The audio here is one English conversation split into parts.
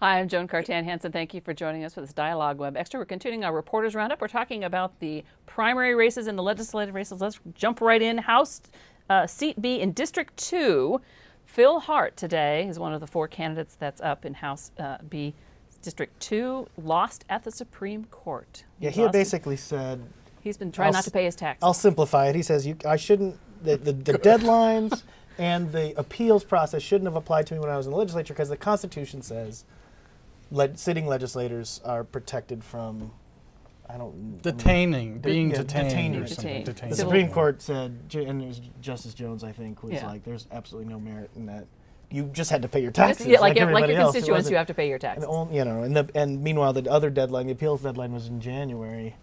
Hi, I'm Joan Cartan-Hansen. Thank you for joining us for this Dialogue Web Extra. We're continuing our Reporters Roundup. We're talking about the primary races and the legislative races. Let's jump right in. House Seat B in District 2. Phil Hart today is one of the 4 candidates that's up in House B District 2, lost at the Supreme Court. Yeah, he had basically said... He's been trying not to pay his taxes. I'll simplify it. He says, I shouldn't... The deadlines and the appeals process shouldn't have applied to me when I was in the legislature because the Constitution says sitting legislators are protected from... being detained. The Supreme Court said, and it was Justice Jones, I think, was like, there's absolutely no merit in that. You just had to pay your taxes. Yeah, like your else. constituents, you have to pay your taxes. And meanwhile, the other deadline, the appeals deadline, was in January.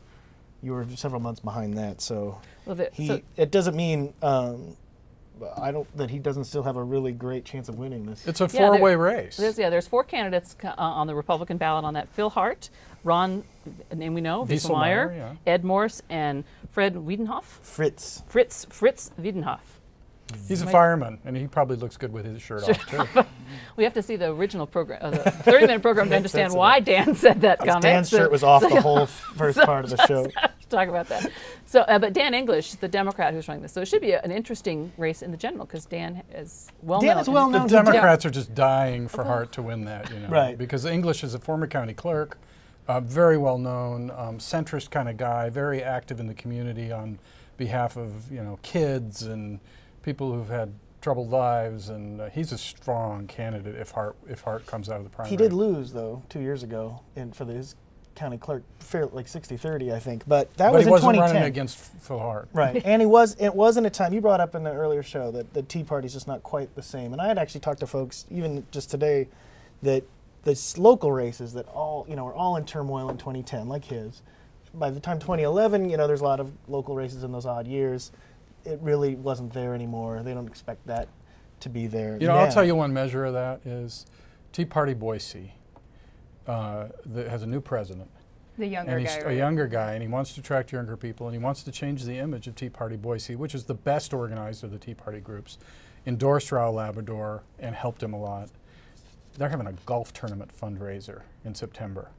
You were several months behind that, so it doesn't mean that he doesn't still have a really great chance of winning this. It's a four-way race. There's 4 candidates on the Republican ballot on that: Phil Hart, Ron, a name we know, Wieselmeyer, Ed Morse, and Fred Wiedenhoff. Fritz Wiedenhoff. He's a fireman, and he probably looks good with his shirt off, too. We have to see the original program, the 30-minute program, to understand why Dan said that comment. Dan's shirt was off the whole first part of the show. Talk about that. So, but Dan English, the Democrat who's running this, so it should be an interesting race in the general because Dan is well known. The Democrats are just dying for Hart to win that, right? Because English is a former county clerk, very well known, centrist kind of guy, very active in the community on behalf of kids and people who've had troubled lives, and he's a strong candidate if Hart comes out of the primary. He did lose, though, 2 years ago for his county clerk, like 60-30, I think. But that was in 2010. But he wasn't running against Phil Hart. Right, and it wasn't a time, you brought up in the earlier show that the Tea Party's just not quite the same. And I had actually talked to folks, even just today, that the local races that were all in turmoil in 2010, like his. By the time 2011, there's a lot of local races in those odd years. It really wasn't there anymore. They don't expect that to be there. I'll tell you one measure of that is Tea Party Boise that has a new president. The younger guy. A younger guy, and he wants to attract younger people, and he wants to change the image of Tea Party Boise, which is the best organized of the Tea Party groups, endorsed Raul Labrador and helped him a lot. They're having a golf tournament fundraiser in September.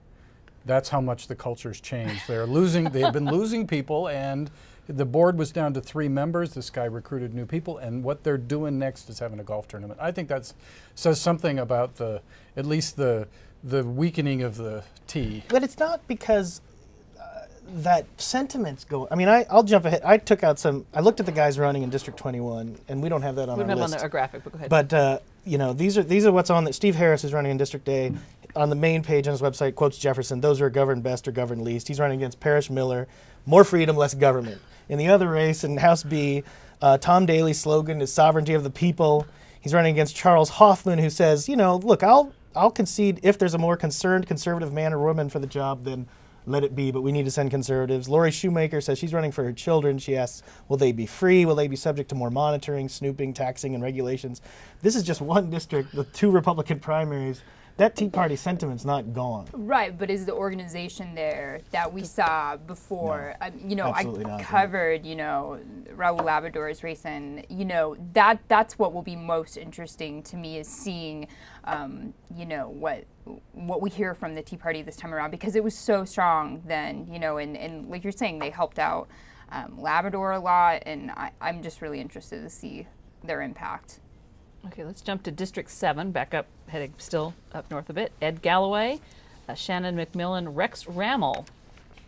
That's how much the culture's changed. They've been losing people, and the board was down to 3 members. This guy recruited new people, and what they're doing next is having a golf tournament. I think that says something about at least the weakening of the tea. But it's not because that sentiment's going. I mean, I'll jump ahead. I looked at the guys running in District 21, and we don't have that on our list. We don't have on our graphic, but go ahead. But these are what's on. That Steve Harris is running in District A. On the main page on his website, quotes Jefferson: "Those who are governed best are governed least." He's running against Parrish Miller: "More freedom, less government." In the other race, in House B, Tom Daley's slogan is "Sovereignty of the people." He's running against Charles Hoffman, who says, "Look, I'll concede if there's a more concerned conservative man or woman for the job, then let it be, but we need to send conservatives." Lori Shoemaker says she's running for her children. She asks, will they be free? Will they be subject to more monitoring, snooping, taxing, and regulations? This is just one district with 2 Republican primaries. That Tea Party sentiment's not gone. Right, but is the organization there that we saw before? No, I covered, Raul Labrador's race, and that's what will be most interesting to me is seeing, what we hear from the Tea Party this time around, because it was so strong then, and like you're saying, they helped out Labrador a lot, and I'm just really interested to see their impact. Okay, let's jump to District 7, back up, heading still up north a bit. Ed Galloway, Shannon McMillan, Rex Ramel,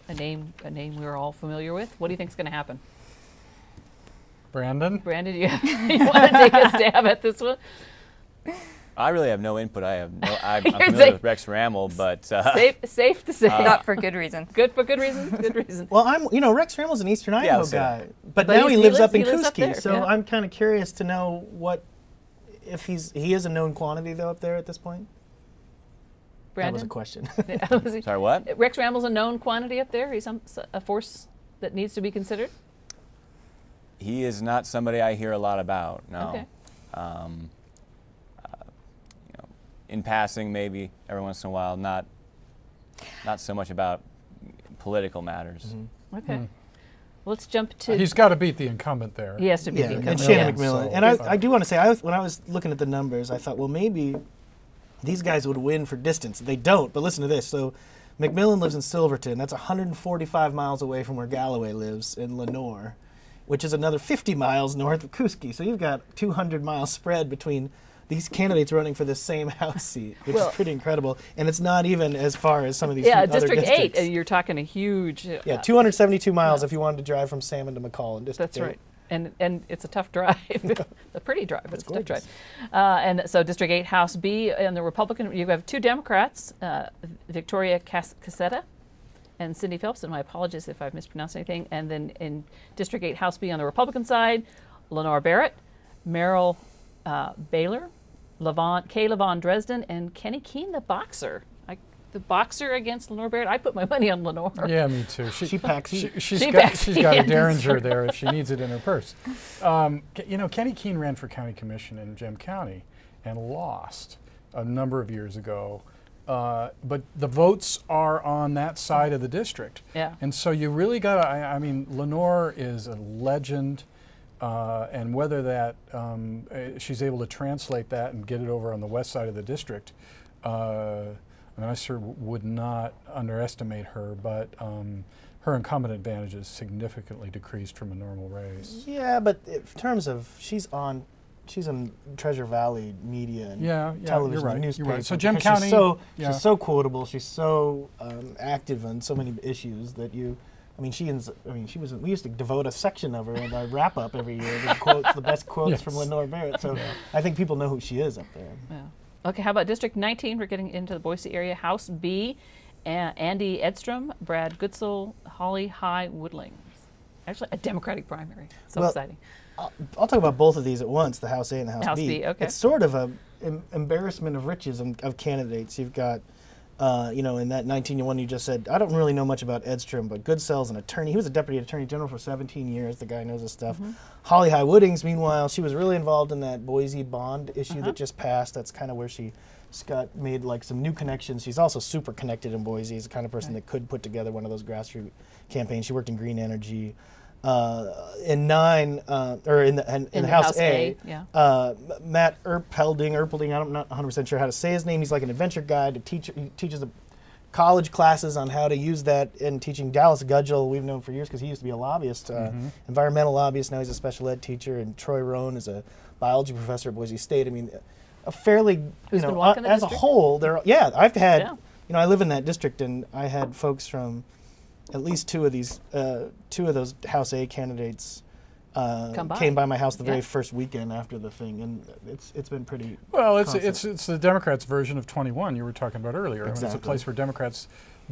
a name we're all familiar with. What do you think is going to happen? Brandon, you want to take a stab at this one? I really have no input. I'm familiar with Rex Ramel, but safe to say, not for good reason. Good reason. Good reason. Well, Rex Ramel's an Eastern Idaho guy, but now he lives up in Koosky. So I'm kind of curious to know if he is a known quantity though up there at this point. Brandon? That was a question. Sorry, what? Rex Ramel's a known quantity up there. He's a force that needs to be considered. He is not somebody I hear a lot about. No. Okay. In passing, maybe every once in a while. Not so much about political matters. Mm-hmm. Okay. Let's jump to... He's got to beat the incumbent there. He has to beat the incumbent. And Shannon McMillan. And I do want to say, when I was looking at the numbers, I thought, well, maybe these guys would win for distance. They don't, but listen to this. So McMillan lives in Silverton. That's 145 miles away from where Galloway lives in Lenoir, which is another 50 miles north of Koosky. So you've got 200-mile spread between these candidates running for the same House seat, which is pretty incredible. And it's not even as far as some of these other District districts. 8, you're talking a huge... 272 miles if you wanted to drive from Salmon to McCall in District 8. That's right. And it's a tough drive. A pretty drive, but it's a tough drive. And so District 8, House B, and the Republican, you have 2 Democrats, Victoria Cassetta and Cindy Phelps, and my apologies if I've mispronounced anything. And then in District 8, House B on the Republican side, Lenore Barrett, Merrill Baylor, Kay Levon Dresden, and Kenny Keene, the boxer. The boxer against Lenore Barrett. I put my money on Lenore. Yeah, me too. She packs heat. She's got a Derringer there if she needs it in her purse. You know, Kenny Keene ran for county commission in Gem County and lost a number of years ago. But the votes are on that side of the district. Yeah. And so you really got to, I mean, Lenore is a legend. And whether that she's able to translate that and get it over on the west side of the district, I mean, I sure would not underestimate her, but her incumbent advantage is significantly decreased from a normal race. Yeah, but in terms of she's on Treasure Valley media and television you're right, and newspaper. You're right. So Gem County, she's so quotable. She's so active on so many issues that you. I mean, we used to devote a section of her in our wrap up every year to quotes, the best quotes from Lenore Barrett. So I think people know who she is up there. Yeah. Okay, how about District 19? We're getting into the Boise area. House B, Andy Edstrom, Brad Goodsell, Holly High Woodlings. Actually, a Democratic primary. So exciting. I'll talk about both of these at once, the House A and the House B. Okay. It's sort of a embarrassment of riches of candidates. You've got, in that 1901 you just said, I don't really know much about Edstrom, but Goodsell's an attorney. He was a deputy attorney general for 17 years. The guy knows his stuff. Holly High Woodings, meanwhile, she was really involved in that Boise bond issue that just passed. That's kind of where she made like some new connections. She's also super connected in Boise. She's the kind of person that could put together one of those grassroots campaigns. She worked in green energy. In the House A, Matt Erpelding, I'm not 100% sure how to say his name. He's like an adventure guide. He teaches the college classes on how to use that in teaching. Dallas Gudgel, we've known for years because he used to be a lobbyist, environmental lobbyist. Now he's a special ed teacher. And Troy Rohn is a biology professor at Boise State. I mean, a fairly, as a whole, I've had, I live in that district and I had folks from at least two of those House A candidates came by my house the very first weekend after the thing, and it's been pretty. Well, it's the Democrats' version of 21 you were talking about earlier. Exactly. I mean, it's a place where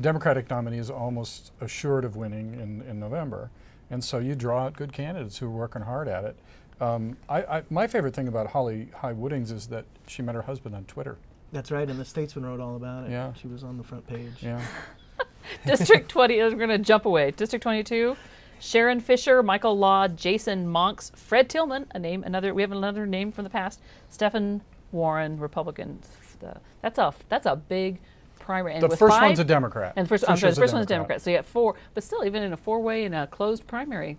Democratic nominee is almost assured of winning in November, and so you draw out good candidates who are working hard at it. My favorite thing about Holly High Woodings is that she met her husband on Twitter. That's right, and the Statesman wrote all about it. Yeah, she was on the front page. Yeah. District 20, we're going to jump away. District 22, Sharon Fisher, Michael Law, Jason Monks, Fred Tillman, we have another name from the past, Stephen Warren, Republican. That's a big primary. And the first one's a Democrat. And the first one's a Democrat. So you have 4, but still, even in a 4-way in a closed primary,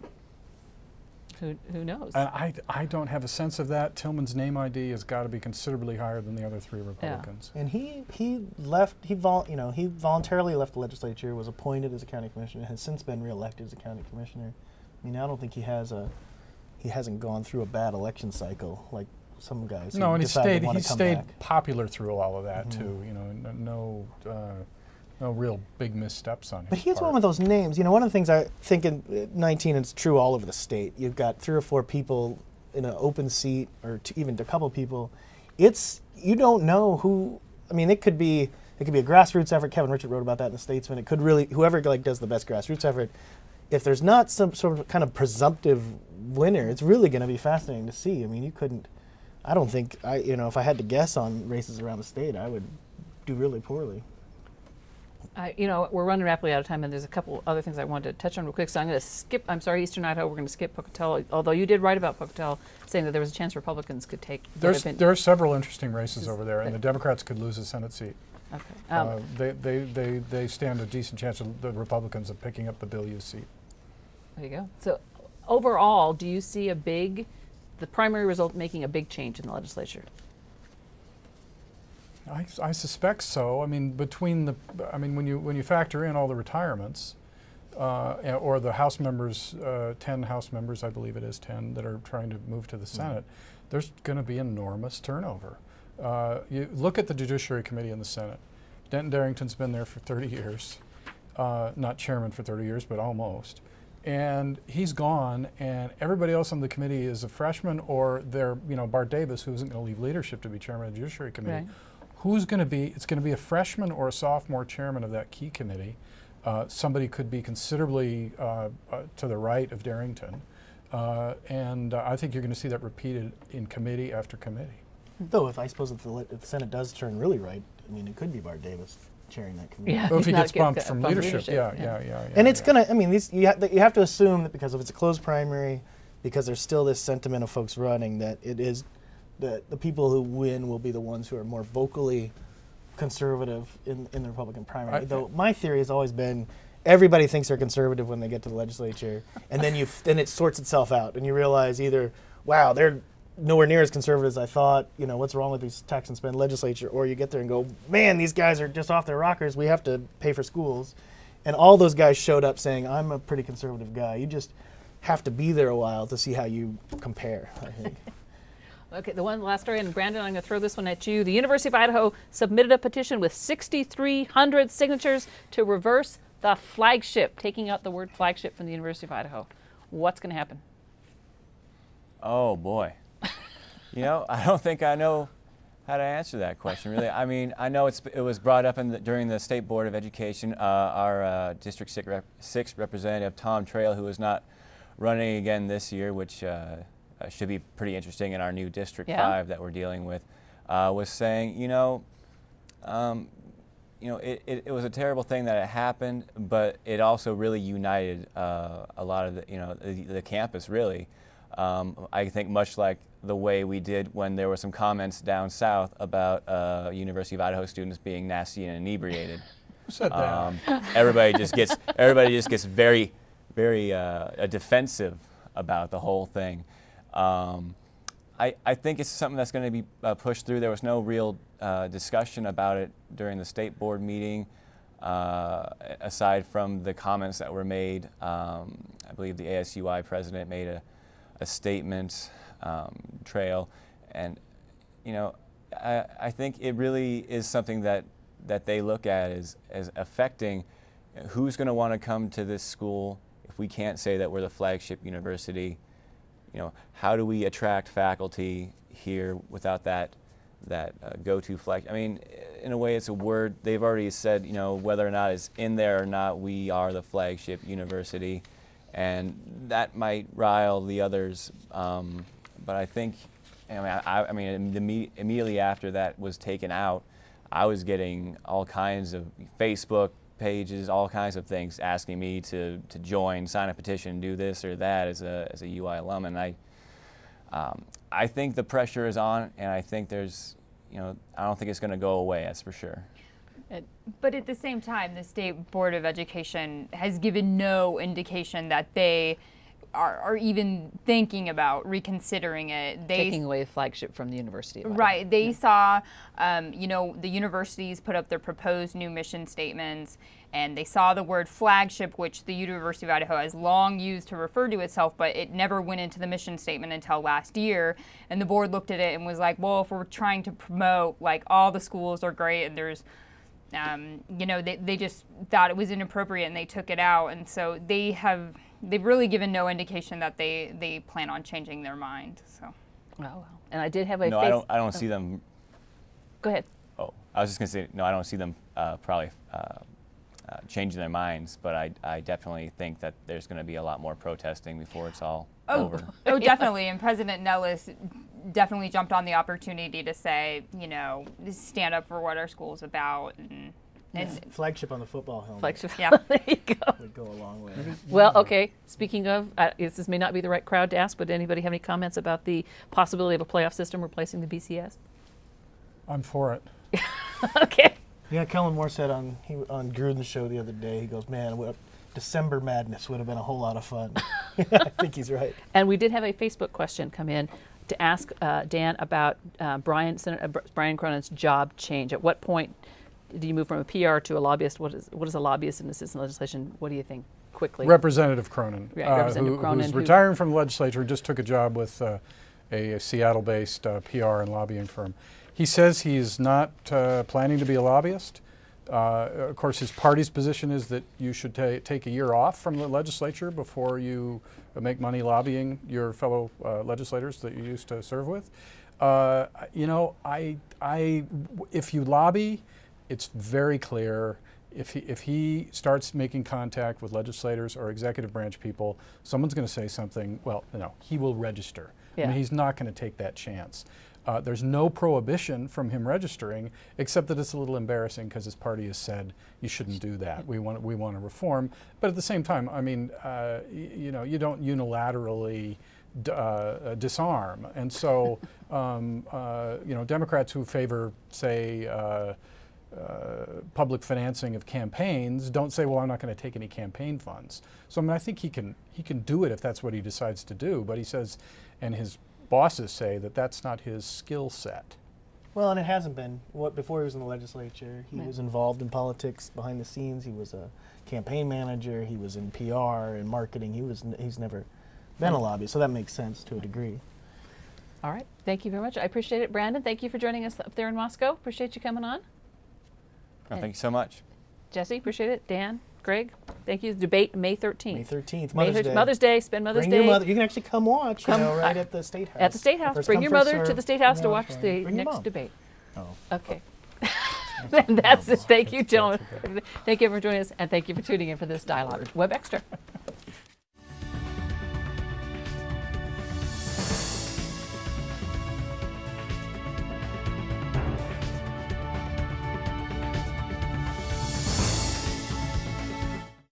who knows? I don't have a sense of that. Tillman's name ID has got to be considerably higher than the other 3 Republicans. Yeah. And he voluntarily left the legislature, was appointed as a county commissioner, has since been reelected as a county commissioner. I mean, I don't think he hasn't gone through a bad election cycle like some guys. No, and he stayed back. popular through all of that too. You know, no real big missteps on his But he's part. one of those names. You know, one of the things I think in 19, it's true all over the state. You've got 3 or 4 people in an open seat, or even a couple people. You don't know who. I mean, it could be a grassroots effort. Kevin Richard wrote about that in the Statesman. It could really, whoever does the best grassroots effort. If there's not some sort of kind of presumptive winner, it's really going to be fascinating to see. I mean, I don't think if I had to guess on races around the state, I would do really poorly. We're running rapidly out of time, and there's a couple other things I wanted to touch on real quick. So I'm going to skip. I'm sorry, Eastern Idaho. We're going to skip Pocatello. Although you did write about Pocatello, saying that there was a chance Republicans could take. There are several interesting races over there, and the Democrats could lose a Senate seat. Okay. They stand a decent chance of the Republicans of picking up the Bill Hughes seat. There you go. So overall, do you see the primary result making a big change in the legislature? I suspect so. I mean, when you factor in all the retirements, or the House members, 10 House members, I believe it is 10, that are trying to move to the Senate, there's going to be enormous turnover. You look at the Judiciary Committee in the Senate. Denton Darrington's been there for 30 years, not chairman for 30 years, but almost. And he's gone, and everybody else on the committee is a freshman, or they're, Bart Davis, who isn't going to leave leadership to be chairman of the Judiciary Committee. Right. Who's going to be? It's going to be a freshman or a sophomore chairman of that key committee. Somebody could be considerably to the right of Darrington, and I think you're going to see that repeated in committee after committee. Though, if the Senate does turn really right, I mean, it could be Bart Davis chairing that committee. Yeah, Well, if he not gets get bumped from leadership, yeah. And it's gonna. I mean, you have to assume that because if it's a closed primary, because there's still this sentiment of folks running that it is the people who win will be the ones who are more vocally conservative in the Republican primary. Though my theory has always been everybody thinks they're conservative when they get to the legislature, and then it sorts itself out, and you realize either, wow, they're nowhere near as conservative as I thought, what's wrong with these tax and spend legislature, or you get there and go, man, these guys are just off their rockers, we have to pay for schools. And all those guys showed up saying, I'm a pretty conservative guy. You just have to be there a while to see how you compare, I think. Okay, the last story, and Brandon, I'm going to throw this one at you. The University of Idaho submitted a petition with 6,300 signatures to reverse the flagship, taking out the word flagship from the University of Idaho. What's going to happen? Oh, boy. I don't think I know how to answer that question, really. I mean, I know it was brought up during the State Board of Education. Our District 6 representative, Tom Trail, who is not running again this year, which should be pretty interesting in our new District 5 that we're dealing with, was saying, it was a terrible thing that it happened, but it also really united a lot of the campus, really. I think much like the way we did when there were some comments down south about University of Idaho students being nasty and inebriated. Said that. Everybody just gets very, very defensive about the whole thing. I think it's something that's going to be pushed through. There was no real discussion about it during the state board meeting, aside from the comments that were made. I believe the ASUI president made a statement, Trail, and I think it really is something that they look at as affecting who's going to want to come to this school if we can't say that we're the flagship university. How do we attract faculty here without that go-to flag? I mean, in a way, it's a word. They've already said, whether or not it's in there or not, we are the flagship university. And that might rile the others, but I think, immediately after that was taken out, I was getting all kinds of Facebook pages, all kinds of things asking me to join, sign a petition, do this or that as a UI alum, and I think the pressure is on, and I think there's, I don't think it's going to go away. That's for sure. But at the same time, the State Board of Education has given no indication that they are even thinking about reconsidering it. Taking away a flagship from the University of Idaho. Right. They saw, the universities put up their proposed new mission statements, and they saw the word flagship, which the University of Idaho has long used to refer to itself, but it never went into the mission statement until last year. And the board looked at it and was like, well, if we're trying to promote, all the schools are great, and there's they just thought it was inappropriate and they took it out, and so they've really given no indication that they plan on changing their mind. So. Oh well. And I did have a. No, I don't see them. Go ahead. Oh, I was just going to say no. I don't see them probably changing their minds, but I definitely think that there's going to be a lot more protesting before it's all over. Oh, definitely. And President Nellis definitely jumped on the opportunity to say, stand up for what our school's about. And flagship on the football helmet. Flagship. Yeah. There you go. Would go a long way. Well, okay. Speaking of, this may not be the right crowd to ask, but anybody have any comments about the possibility of a playoff system replacing the BCS? I'm for it. Okay. Yeah, Kellen Moore said on Gruden's show the other day, he goes, man, December madness would have been a whole lot of fun. I think he's right. And we did have a Facebook question come in. to ask Dan about Senator Brian Cronin's job change. At what point do you move from a PR to a lobbyist? What is a lobbyist in assistant legislation? What do you think? Quickly. Representative Cronin, Representative Cronin, who's retiring from the legislature, just took a job with a Seattle-based PR and lobbying firm. He says he's not planning to be a lobbyist. Of course, his party's position is that you should take a year off from the legislature before you make money lobbying your fellow legislators that you used to serve with. You know, if you lobby, it's very clear. If he starts making contact with legislators or executive branch people, someone's going to say something. Well, no, he will register. Yeah. I mean, he's not going to take that chance. There's no prohibition from him registering, except that it's a little embarrassing because his party has said you shouldn't do that. We want to reform, but at the same time, I mean, you know, you don't unilaterally disarm, and so you know, Democrats who favor, say, public financing of campaigns don't say, well, I'm not going to take any campaign funds. So I mean, I think he can do it if that's what he decides to do. But he says, and his bosses say that that's not his skill set. Well, and it hasn't been. Before he was in the legislature, he was involved in politics behind the scenes. He was a campaign manager. He was in PR and marketing. He's never been a lobbyist, so that makes sense to a degree. All right. Thank you very much. I appreciate it. Brandon, thank you for joining us up there in Moscow. Appreciate you coming on. Oh, thank you so much. Jesse, appreciate it. Dan, Greg, thank you. Debate May 13th. May 13th, Mother's Day. Spend Mother's Bring Day. your mother. You can actually come watch, right at the State House. At the State House. First Bring come, your first mother to serve. the State House to watch the next debate. Oh. Okay. That's it. Thank you, gentlemen. Thank you for joining us, and thank you for tuning in for this Dialogue Web Extra.